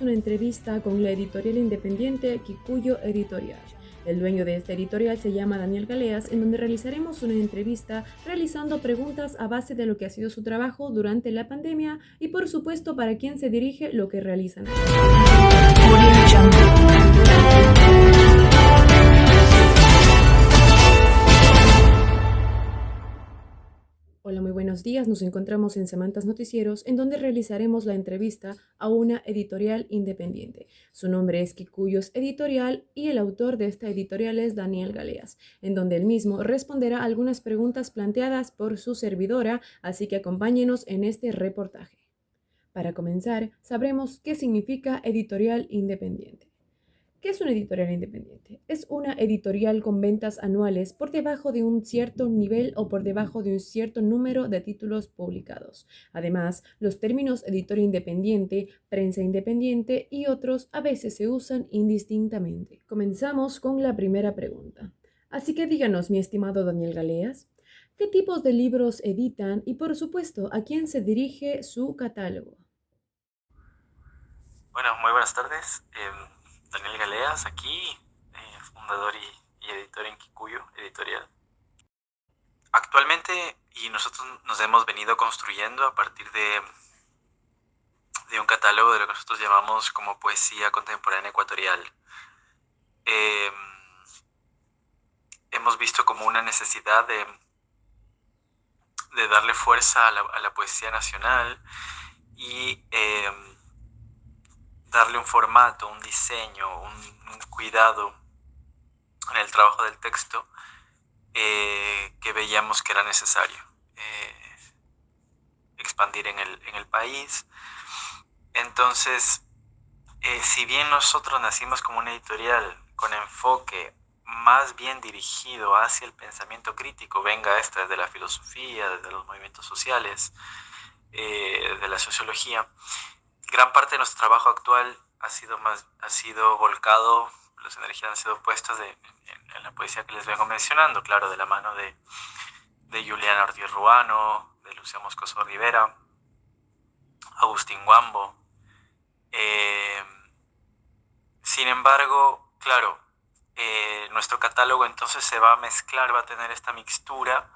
una entrevista con la editorial independiente Kikuyo Editorial. El dueño de esta editorial se llama Daniel Galeas, en donde realizaremos una entrevista realizando preguntas a base de lo que ha sido su trabajo durante la pandemia y por supuesto para quién se dirige lo que realizan allí. Hola, muy buenos días. Nos encontramos en Semantas Noticieros, en donde realizaremos la entrevista a una editorial independiente. Su nombre es Kikuyos Editorial y el autor de esta editorial es Daniel Galeas, en donde él mismo responderá algunas preguntas planteadas por su servidora, así que acompáñenos en este reportaje. Para comenzar, sabremos qué significa editorial independiente. ¿Qué es una editorial independiente? Es una editorial con ventas anuales por debajo de un cierto nivel o por debajo de un cierto número de títulos publicados. Además, los términos editor independiente, prensa independiente y otros a veces se usan indistintamente. Comenzamos con la primera pregunta. Así que díganos, mi estimado Daniel Galeas, ¿qué tipos de libros editan y, por supuesto, a quién se dirige su catálogo? Bueno, muy buenas tardes. Daniel Galeas aquí, fundador y editor en Kikuyo Editorial. Actualmente, y nosotros nos hemos venido construyendo a partir de un catálogo de lo que nosotros llamamos como poesía contemporánea ecuatorial. Hemos visto como una necesidad de darle fuerza a la poesía nacional y darle un formato, un diseño, un cuidado en el trabajo del texto que veíamos que era necesario expandir en el país. Entonces, si bien nosotros nacimos como una editorial con enfoque más bien dirigido hacia el pensamiento crítico, venga esta desde la filosofía, desde los movimientos sociales, de la sociología, gran parte de nuestro trabajo actual ha sido volcado, las energías han sido puestas en la poesía que les vengo mencionando, claro, de la mano de Juliana Ortiz Ruano, de Lucía Moscoso Rivera, Agustín Wambo. Sin embargo, claro, nuestro catálogo entonces se va a mezclar, va a tener esta mixtura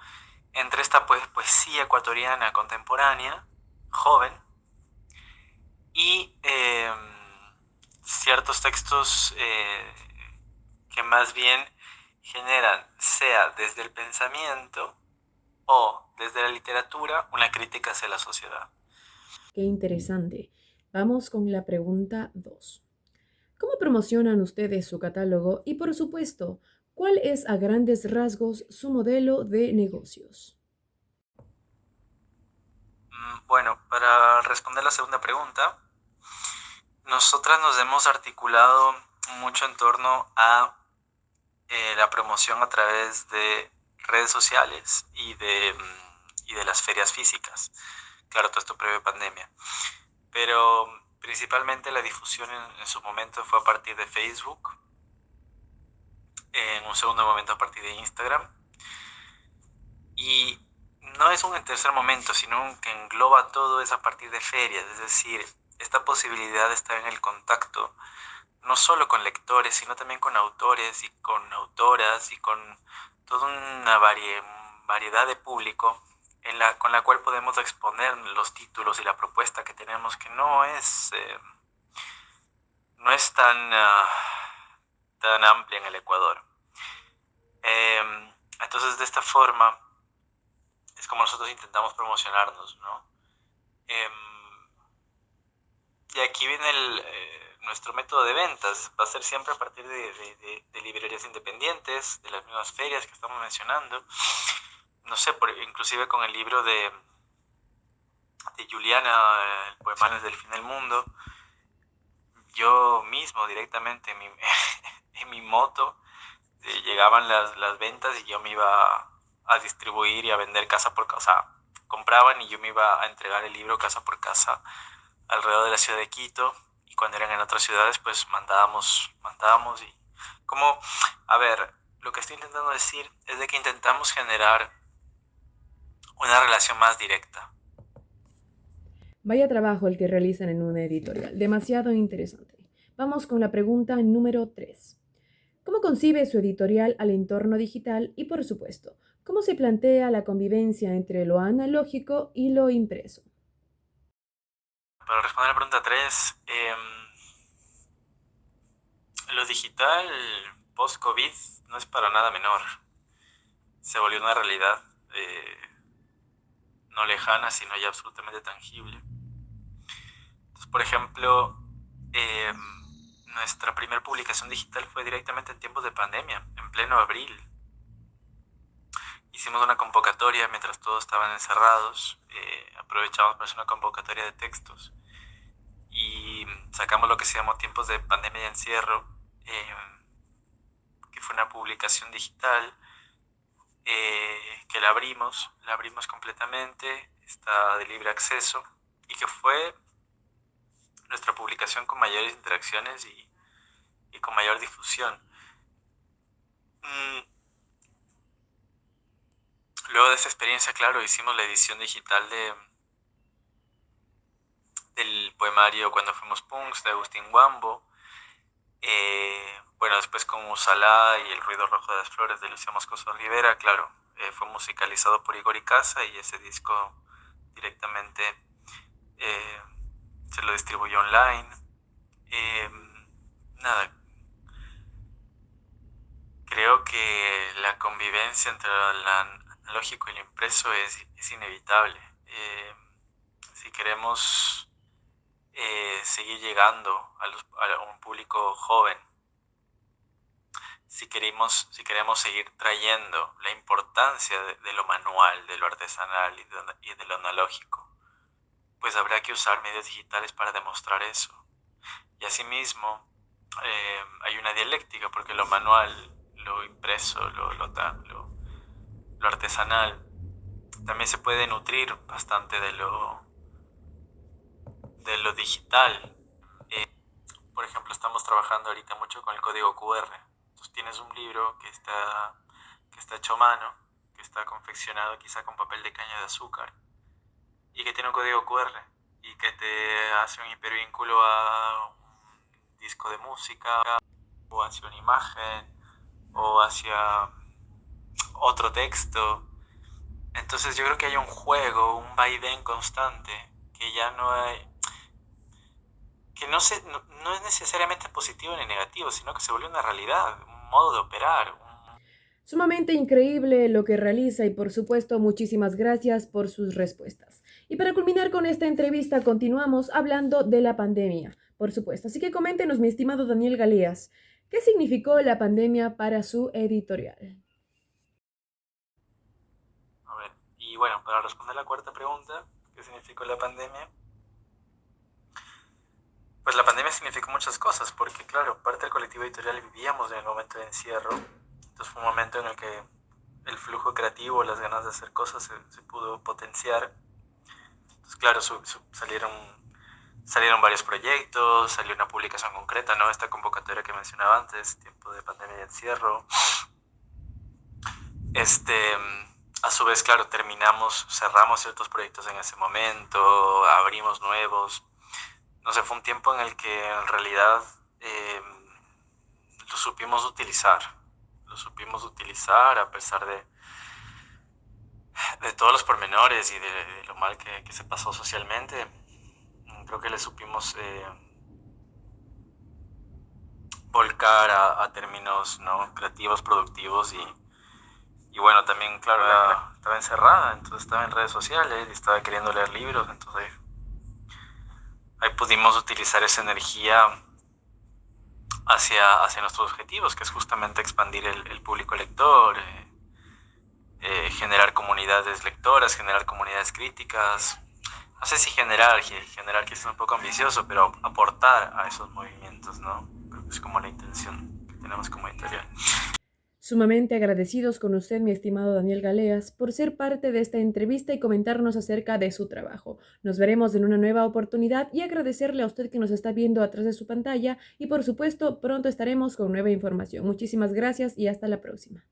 entre esta poesía ecuatoriana contemporánea, joven, y ciertos textos que más bien generan, sea desde el pensamiento o desde la literatura, una crítica hacia la sociedad. Qué interesante. Vamos con la pregunta 2. ¿Cómo promocionan ustedes su catálogo? Y por supuesto, ¿cuál es a grandes rasgos su modelo de negocios? Bueno, para responder la segunda pregunta, nosotras nos hemos articulado mucho en torno a la promoción a través de redes sociales y de las ferias físicas. Claro, todo esto previo pandemia. Pero principalmente la difusión en su momento fue a partir de Facebook, en un segundo momento a partir de Instagram. Y no es un tercer momento, sino que engloba todo es a partir de ferias, es decir, esta posibilidad de estar en el contacto no solo con lectores, sino también con autores y con autoras y con toda una variedad de público con la cual podemos exponer los títulos y la propuesta que tenemos, que no es tan amplia en el Ecuador. Entonces, de esta forma, es como nosotros intentamos promocionarnos, ¿no? Y aquí viene nuestro método de ventas. Va a ser siempre a partir de librerías independientes, de las mismas ferias que estamos mencionando. No sé, inclusive con el libro de Juliana, el Poemales del Fin del Mundo, yo mismo directamente en mi moto llegaban las ventas y yo me iba a distribuir y a vender casa por casa. O sea, compraban y yo me iba a entregar el libro casa por casa alrededor de la ciudad de Quito, y cuando eran en otras ciudades pues mandábamos y como, a ver, lo que estoy intentando decir es de que intentamos generar una relación más directa. Vaya trabajo el que realizan en una editorial, demasiado interesante. Vamos con la pregunta número 3. ¿Cómo concibe su editorial al entorno digital y, por supuesto, cómo se plantea la convivencia entre lo analógico y lo impreso? Para responder a la pregunta 3, lo digital post-COVID no es para nada menor. Se volvió una realidad no lejana, sino ya absolutamente tangible. Entonces, por ejemplo, nuestra primera publicación digital fue directamente en tiempos de pandemia, en pleno abril. Hicimos una convocatoria mientras todos estaban encerrados, aprovechamos para hacer una convocatoria de textos y sacamos lo que se llamó Tiempos de Pandemia y Encierro, que fue una publicación digital que la abrimos completamente, está de libre acceso y que fue nuestra publicación con mayores interacciones y con mayor difusión. Luego de esa experiencia, claro, hicimos la edición digital del poemario Cuando fuimos punks de Agustín Wambo. Bueno, después con Usalá y El ruido rojo de las flores de Lucia Moscoso Rivera, claro, fue musicalizado por Igor Icaza y ese disco directamente se lo distribuyó online. Nada, creo que la convivencia entre lo analógico y lo impreso es inevitable. Si queremos seguir llegando a un público joven, si queremos seguir trayendo la importancia de lo manual, de lo artesanal y de lo analógico, pues habrá que usar medios digitales para demostrar eso. Y asimismo, hay una dialéctica, porque lo manual, lo impreso, lo artesanal, también se puede nutrir bastante de lo digital. Por ejemplo, estamos trabajando ahorita mucho con el código QR. Entonces tienes un libro que está hecho a mano, que está confeccionado quizá con papel de caña de azúcar y que tiene un código QR y que te hace un hipervínculo a un disco de música o hacia una imagen o hacia otro texto. Entonces yo creo que hay un juego, un vaivén constante que ya no hay, que no es necesariamente positivo ni negativo, sino que se vuelve una realidad, un modo de operar. Sumamente increíble lo que realiza y por supuesto muchísimas gracias por sus respuestas. Y para culminar con esta entrevista continuamos hablando de la pandemia, por supuesto. Así que coméntenos, mi estimado Daniel Galeas, ¿qué significó la pandemia para su editorial? A ver, y bueno, para responder la cuarta pregunta, ¿qué significó la pandemia? Pues la pandemia significó muchas cosas, porque claro, parte del colectivo editorial vivíamos en el momento de encierro, entonces fue un momento en el que el flujo creativo, las ganas de hacer cosas se pudo potenciar. Entonces claro, salieron varios proyectos, salió una publicación concreta, ¿no? Esta convocatoria que mencionaba antes, tiempo de pandemia y encierro. A su vez, claro, cerramos ciertos proyectos en ese momento, abrimos nuevos. No sé, fue un tiempo en el que en realidad lo supimos utilizar a pesar de todos los pormenores y de lo mal que se pasó socialmente. Creo que le supimos volcar a términos, ¿no?, creativos, productivos y bueno, también, claro, estaba encerrada, entonces estaba en redes sociales y estaba queriendo leer libros, entonces ahí pudimos utilizar esa energía hacia nuestros objetivos, que es justamente expandir el público lector, generar comunidades lectoras, generar comunidades críticas. No sé si generar que es un poco ambicioso, pero aportar a esos movimientos, ¿no? Creo que es como la intención que tenemos como editorial. Sumamente agradecidos con usted, mi estimado Daniel Galeas, por ser parte de esta entrevista y comentarnos acerca de su trabajo. Nos veremos en una nueva oportunidad y agradecerle a usted que nos está viendo atrás de su pantalla y por supuesto pronto estaremos con nueva información. Muchísimas gracias y hasta la próxima.